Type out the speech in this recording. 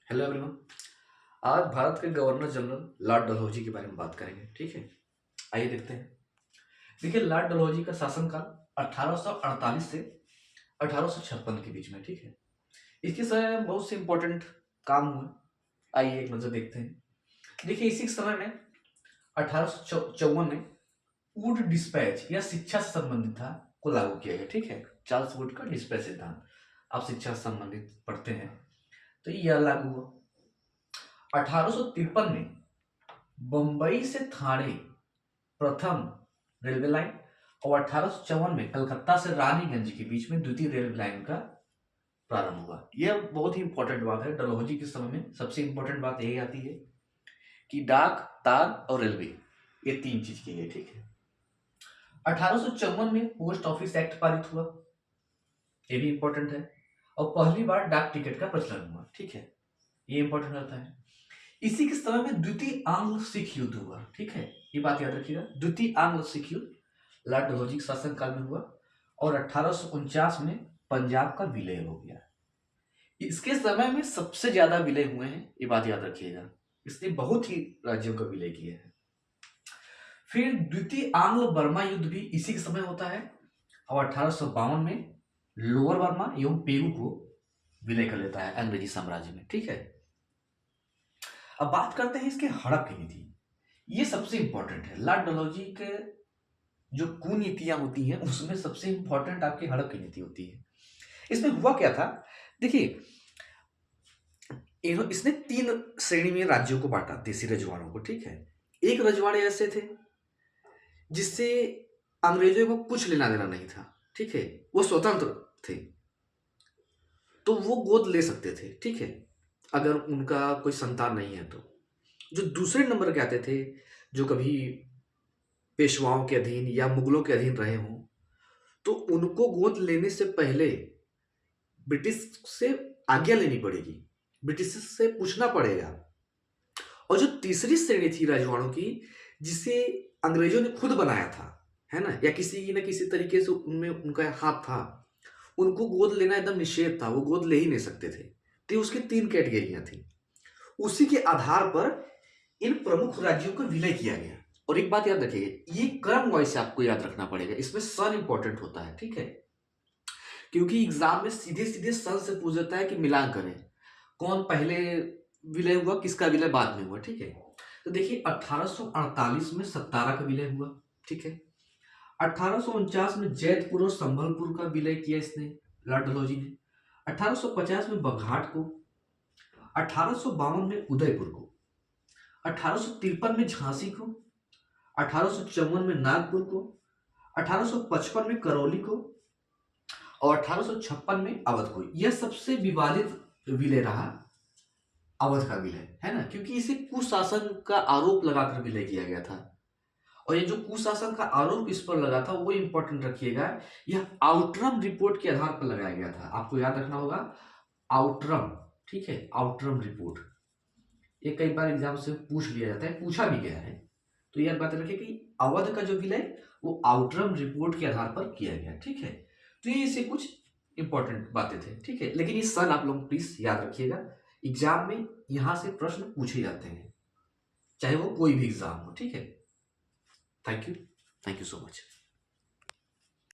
Hello everyone. आज भारत के governor general Lord Dalhousie के बारे में बात करेंगे। ठीक है, आइए देखते हैं। देखिए, लॉर्ड डलहौजी का शासनकाल 1848 से 1856 के बीच में। ठीक है, इसके समय में बहुत से इंपॉर्टेंट काम हुए। आइए एक नजर देखते हैं। देखिए, इसी समय में 1854 में वुड डिस्पैच या शिक्षा से संबंधित था को लागू किया गया। ठीक है, चार्ल्स वुड का डिस्पैच सिद्धांत, आप शिक्षा से संबंधित पढ़ते हैं तो यह लागू हुआ। 1853 में बंबई से थाने प्रथम रेलवे लाइन और 1854 में कलकत्ता से रानीगंज के बीच में द्वितीय रेलवे लाइन का प्रारंभ हुआ। यह बहुत ही इंपॉर्टेंट बात है। डलहौजी के समय में सबसे इंपॉर्टेंट बात यही आती है कि डाक, तार और रेलवे, ये तीन चीज की गई। ठीक है, 1854 में पोस्ट ऑफिस एक्ट पारित हुआ, ये भी इंपॉर्टेंट है। और पहली बार डाक टिकट का प्रचलन हुआ। ठीक है, ये इंपॉर्टेंट रहता है। इसी के समय में द्वितीय आंग्ल सिख युद्ध हुआ। ठीक है, ये बात याद रखिएगा। द्वितीय आंग्ल सिख युद्ध लॉर्ड डलहौजी के शासनकाल में हुआ और 1849 में पंजाब का विलय हो गया। इसके समय में सबसे ज्यादा विलय हुए हैं, ये बात याद रखिएगा। इसने बहुत ही राज्यों का विलय किया है। फिर द्वितीय आंग्ल बर्मा युद्ध भी इसी के समय होता है और 1852 में लोअर बर्मा एवं पेरू को विलय कर लेता है अंग्रेजी साम्राज्य में। ठीक है, अब बात करते हैं इसके हड़प की नीति। ये सबसे इंपॉर्टेंट है। लॉर्ड डलहौजी के जो कुनीतियां होती हैं उसमें सबसे इंपॉर्टेंट आपकी हड़प की नीति होती है। इसमें हुआ क्या था, देखिए, इसने तीन श्रेणी में राज्यों को बांटा, देसी रजवाड़ों को। ठीक है, एक रजवाड़े ऐसे थे जिससे अंग्रेजों को कुछ लेना देना नहीं था। ठीक है, वो स्वतंत्र थे, तो वो गोद ले सकते थे। ठीक है, अगर उनका कोई संतान नहीं है तो। जो दूसरे नंबर के आते थे, जो कभी पेशवाओं के अधीन या मुगलों के अधीन रहे हों, तो उनको गोद लेने से पहले ब्रिटिश से आज्ञा लेनी पड़ेगी, ब्रिटिश से पूछना पड़ेगा। और जो तीसरी श्रेणी थी राजवाड़ों की, जिसे अंग्रेजों ने खुद बनाया था, है ना, या किसी न किसी तरीके से उनमें उनका हाथ था, उनको गोद लेना एकदम निषेध था, वो गोद ले ही नहीं सकते थे। तो उसकी तीन कैटेगरियां थी। उसी के आधार पर इन प्रमुख राज्यों का विलय किया गया। और एक बात याद रखिएगा, ये क्रम वाइज आपको याद रखना पड़ेगा, इसमें सन इंपॉर्टेंट होता है। ठीक है, क्योंकि एग्जाम में सीधे सीधे सन से पूछ देता है कि मिलान करें, कौन पहले विलय हुआ, किसका विलय बाद में हुआ। ठीक है, तो देखिए 1848 में सत्तारा का विलय हुआ। ठीक है, 1849 में जैतपुर और संभलपुर का विलय किया इसने, लॉर्ड डलहौजी ने। 1850 में बघाट को, 1852 में उदयपुर को, 1853 में झांसी को, 1854 में नागपुर को, 1855 में करौली को और 1856 में अवध को। यह सबसे विवादित विलय रहा, अवध का विलय, है ना, क्योंकि इसे कुशासन का आरोप लगाकर विलय किया गया था। और ये जो कुशासन का आरोप इस पर लगा था वो इंपॉर्टेंट रखिएगा, यह आउटरम रिपोर्ट के आधार पर लगाया गया था। आपको याद रखना होगा आउटरम। ठीक है, आउटरम रिपोर्ट, ये कई बार एग्जाम से पूछ लिया जाता है, पूछा भी गया है। तो यह बात रखिए कि अवध का जो विलय वो आउटरम रिपोर्ट के आधार पर किया गया। ठीक है, तो ये से कुछ इंपॉर्टेंट बातें थे। ठीक है, लेकिन ये सन आप लोग प्लीज याद रखिएगा, एग्जाम में यहां से प्रश्न पूछे जाते हैं, चाहे वो कोई भी एग्जाम हो। ठीक है, थैंक यू सो मच।